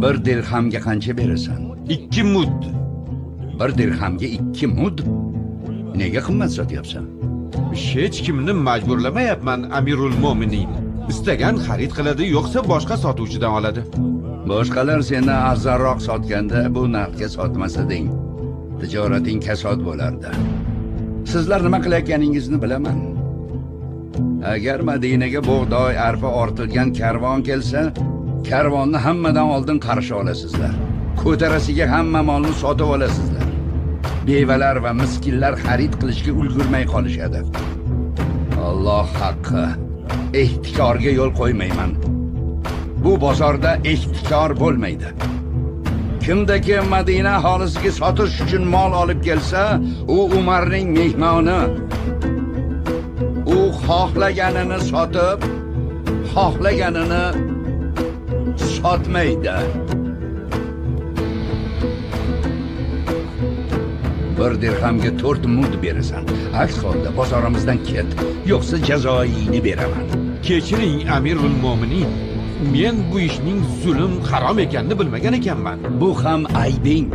Bir dirhamga qancha berasan? 2 mud. Bir dirhamga 2 mud? Nega qimmat sotyapsan? Hech kimni majburlamayapman, Amirul Mo'minin. Istagan xarid qiladi, yo'qsa boshqa sotuvchidan oladi. Boshqalar sendan arzonroq sotganda bu narxga sotmasading, tijorating kasod bo'lardi. Sizlar nima qilayotganingizni bilaman. Agar Madinaga bug'doy, arpa ortilgan karvon kelsa, karvonni hammadan oldin qarshi olasizlar. Ko'tarasiga hamma molni sotib olasizlar. Bevalar va miskinlar xarid qilishga ulgurmay qolishadi. Alloh haqqi, ehtikorga yo'l qo'ymayman. Bu bozorda ehtikor bo'lmaydi. Kimdaki Madina aholisiga sotish uchun mol olib kelsa, u Umarning mehmoni. U xohlaganini sotib, xohlaganini sotmaydi. Bir dirhamga 4 mud berasan. Aks holda bozorimizdan ket, yo'qsa jazoiyini beraman. Kechiring, Amirul Mo'minin. Men bu ishning zulm, harom ekanini bilmagan ekanman. Bu ham aybing.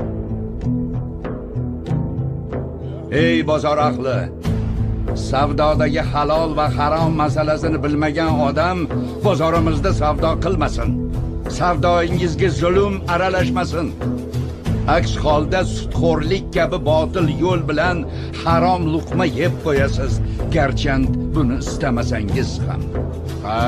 Ey bozor ahli, savdodagi halol va harom masalasini bilmagan odam bozorimizda savdo qilmasin. Savdoingizga zulm aralashmasin. Aks holda sudxo'rlik kabi botil yo'l bilan harom luqma yeb qo'yasiz, garchi buni istamasangiz ham. Ha.